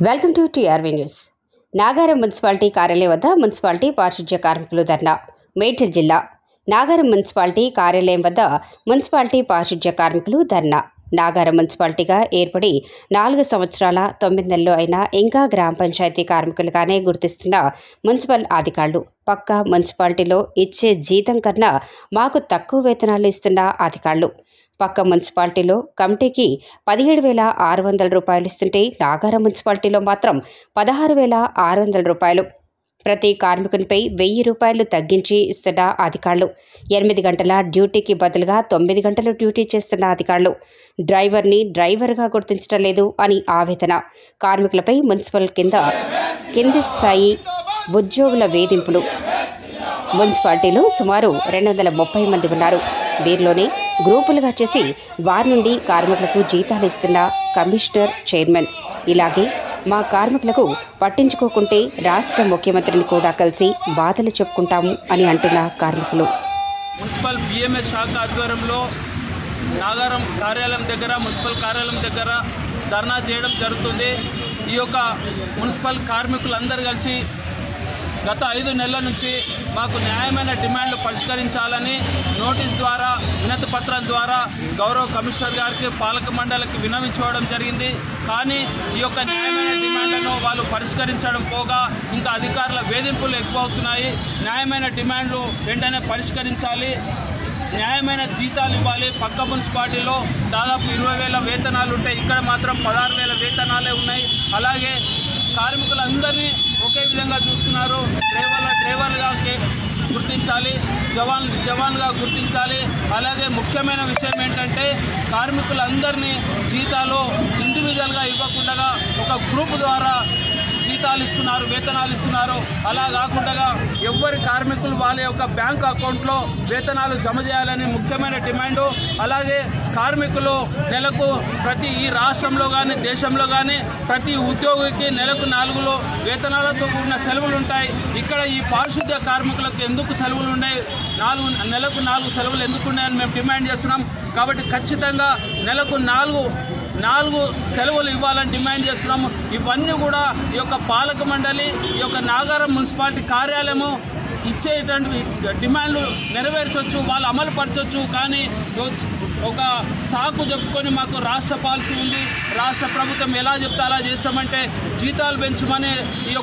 Welcome to TRV news. Nagaram municipality కార్యాలయం వద్ద municipality పారిశుధ్య కార్మికులు ధర్నా. మేడ్చల్ జిల్లా నాగారం మున్సిపాలిటీ కార్యాలయం వద్ద మున్సిపాలిటీ పారిశుధ్య కార్మికులు ధర్నా. నాగారం మున్సిపాలిటీగా ఏర్పడి 4 సంవత్సరాల 9 నెలలు అయినా ఇంకా గ్రామ పంచాయతీ కార్మికులుగానే గుర్తిస్తున్న మున్సిపల్ అధికారులు, పక్కా మున్సిపాలిటీలో ఇచ్చే జీతం కన్నా మాకు తక్కువ వేతనాలు ఇస్తున్న అధికారులు, పక్క మున్సిపాలిటీలో కమిటీకి 17,600 రూపాయలు ఇస్తుంటే నాగారం మున్సిపాలిటీలో మాత్రం 16,600 రూపాయలు. ప్రతి కార్మికునిపై 1,000 రూపాయలు తగ్గించి ఇస్తున్న అధికారులు, 8 గంటల డ్యూటీకి బదులుగా 9 గంటలు డ్యూటీ చేస్తున్న అధికారులు, డ్రైవర్ని డ్రైవర్గా గుర్తించడం లేదు అని ఆవేదన. కార్మికులపై మున్సిపల్ కింది స్థాయి ఉద్యోగుల వేధింపులు. మున్సిపాలిటీలో సుమారు 230 మంది ఉన్నారు. వీరిలోనే గ్రూపులుగా చేసి వారి నుండి కార్మికులకు జీతాలు ఇస్తున్న కమిషనర్, చైర్మన్. ఇలాగే మా కార్మికులకు పట్టించుకోకుంటే రాష్ట్ర ముఖ్యమంత్రిని కూడా కలిసి బాధలు చెప్పుకుంటాము అని అంటున్న కార్మికులు. మున్సిపల్ బిఎంఎస్ శాఖ ఆధ్వర్యంలో నాగారం కార్యాలయం దగ్గర, మున్సిపల్ కార్యాలయం దగ్గర ధర్నా చేయడం జరుగుతుంది. ఈ యొక్క మున్సిపల్ కార్మికులందరూ కలిసి గత 5 నెలల నుంచి మాకు న్యాయమైన డిమాండ్లు పరిష్కరించాలని నోటీస్ ద్వారా, వినతి పత్రం ద్వారా గౌరవ కమిషనర్ గారికి, పాలక మండలికి విన్నవించుకోవడం జరిగింది. కానీ ఈ యొక్క న్యాయమైన డిమాండ్లను వాళ్ళు పరిష్కరించడం పోగా ఇంకా అధికారుల వేధింపులు ఎక్కువ అవుతున్నాయి. న్యాయమైన డిమాండ్లు వెంటనే పరిష్కరించాలి, న్యాయమైన జీతాలు ఇవ్వాలి. పక్క మున్సిపాలిటీలో దాదాపు 20,000 వేతనాలు ఉంటాయి, ఇక్కడ మాత్రం 16,000 వేతనాలే ఉన్నాయి. అలాగే కార్మికులందరినీ ఒకే విధంగా చూస్తున్నారు. డ్రైవర్లుగా గుర్తించాలి, జవాన్గా గుర్తించాలి. అలాగే ముఖ్యమైన విషయం ఏంటంటే కార్మికులందరినీ జీతాలు ఇండివిజువల్గా ఇవ్వకుండా ఒక గ్రూప్ ద్వారా జీతాలు ఇస్తున్నారు, వేతనాలు ఇస్తున్నారు. అలా కాకుండా ఎవరి కార్మికులు వాళ్ళ యొక్క బ్యాంక్ అకౌంట్లో వేతనాలు జమ చేయాలని ముఖ్యమైన డిమాండు. అలాగే కార్మికులు నెలకు ఈ రాష్ట్రంలో కానీ దేశంలో కానీ ప్రతి ఉద్యోగికి నెలకు 4 వేతనాలతో కూడిన సెలవులు ఉంటాయి. ఇక్కడ ఈ పారిశుద్ధ్య కార్మికులకు ఎందుకు సెలవులు ఉన్నాయి? నెలకు 4 సెలవులు ఎందుకు ఉన్నాయని మేము డిమాండ్ చేస్తున్నాం. కాబట్టి ఖచ్చితంగా నెలకు 4 సెలవులు ఇవ్వాలని డిమాండ్ చేస్తున్నాము. ఇవన్నీ కూడా ఈ యొక్క పాలక మండలి, ఈ యొక్క నాగారం మున్సిపాలిటీ కార్యాలయము ఇచ్చేటువంటి డిమాండ్లు నెరవేర్చవచ్చు, వాళ్ళు అమలు పరచవచ్చు. కానీ ఒక సాకు చెప్పుకొని మాకు రాష్ట్ర పాలసీ ఉంది, రాష్ట్ర ప్రభుత్వం ఎలా చెప్తే అలా చేస్తామంటే జీతాలు పెంచమని ఈ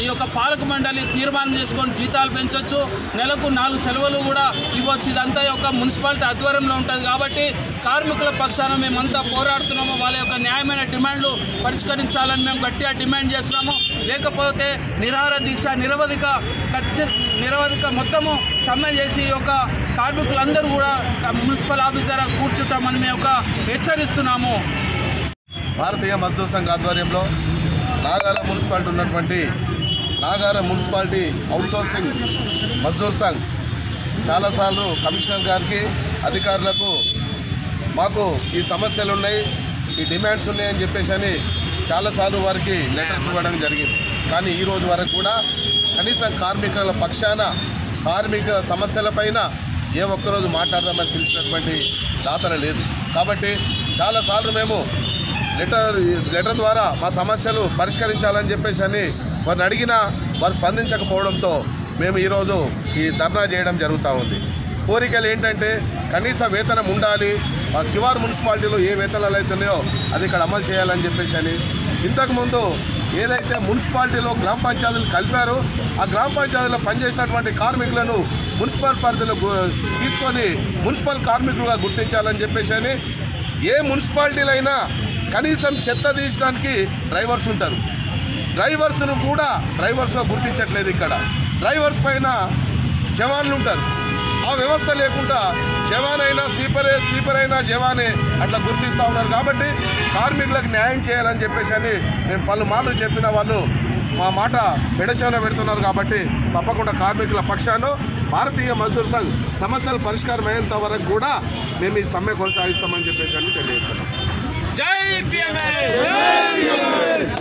యొక్క పాలక మండలి తీర్మానం చేసుకొని జీతాలు పెంచవచ్చు, నెలకు 4 సెలవులు కూడా ఇవ్వచ్చు. ఇదంతా యొక్క మున్సిపాలిటీ ఆధ్వర్యంలో ఉంటుంది. కాబట్టి కార్మికుల పక్షాన మేమంతా పోరాడుతున్నాము. వాళ్ళ యొక్క న్యాయమైన డిమాండ్లు పరిష్కరించాలని మేము గట్టిగా డిమాండ్ చేస్తున్నాము. లేకపోతే నిరాహార దీక్ష, నిరవధిక మొత్తము సమ్మె చేసి ఈ యొక్క కార్మికులందరూ కూడా మున్సిపల్ ఆఫీస్ దగ్గర కూర్చుంటామని మేము హెచ్చరిస్తున్నాము. భారతీయ మజ్దూర్ సంఘ్ ఆధ్వర్యంలో నాగారం మున్సిపాలిటీ ఉన్నటువంటి నాగారం మున్సిపాలిటీ అవుట్సోర్సింగ్ మజ్దూర్ సంఘ్ చాలాసార్లు కమిషనర్ గారికి, అధికారులకు మాకు ఈ సమస్యలు ఉన్నాయి, ఈ డిమాండ్స్ ఉన్నాయని చెప్పేసి చాలాసార్లు వారికి లెటర్స్ ఇవ్వడం జరిగింది. కానీ ఈరోజు వరకు కూడా కనీసం కార్మికుల పక్షాన, కార్మిక సమస్యలపైన ఏ ఒక్కరోజు మాట్లాడదామని పిలిచినటువంటి దాతన లేదు. కాబట్టి చాలాసార్లు మేము లెటర్ ద్వారా మా సమస్యలు పరిష్కరించాలని చెప్పేసి వారిని అడిగినా వారు స్పందించకపోవడంతో మేము ఈరోజు ఈ ధర్నా చేయడం జరుగుతూ ఉంది. కోరికలు ఏంటంటే కనీస వేతనం ఉండాలి, ఆ శివారు మున్సిపాలిటీలో ఏ వేతనాలు అవుతున్నాయో అది ఇక్కడ అమలు చేయాలని చెప్పేసి ఇంతకుముందు ఏదైతే మున్సిపాలిటీలో గ్రామ పంచాయతీలు కలిపారో ఆ గ్రామ పంచాయతీలో పనిచేసినటువంటి కార్మికులను మున్సిపల్ పరిధిలో తీసుకొని మున్సిపల్ కార్మికులుగా గుర్తించాలని చెప్పేసి ఏ మున్సిపాలిటీలో అయినా కనీసం చెత్త తీసడానికి డ్రైవర్స్ ఉంటారు, డ్రైవర్స్ను కూడా డ్రైవర్స్గా గుర్తించట్లేదు. ఇక్కడ డ్రైవర్స్ పైన జవాన్లు ఉంటారు. ఆ వ్యవస్థ లేకుండా జవాన్ అయినా స్వీపర్ అయినా జవానే అట్లా గుర్తిస్తూ ఉన్నారు. కాబట్టి కార్మికులకు న్యాయం చేయాలని చెప్పేసి మేము పలుమార్లు చెప్పిన వాళ్ళు మా మాట పెడచెవిన పెడుతున్నారు. కాబట్టి తప్పకుండా కార్మికుల పక్షాన భారతీయ మజ్దూర్ సంఘ్ సమస్యలు పరిష్కారం అయ్యేంత వరకు కూడా మేము ఈ సమ్మె కొనసాగిస్తామని చెప్పేసి తెలియజేస్తున్నాం. జై బిఎంఎస్.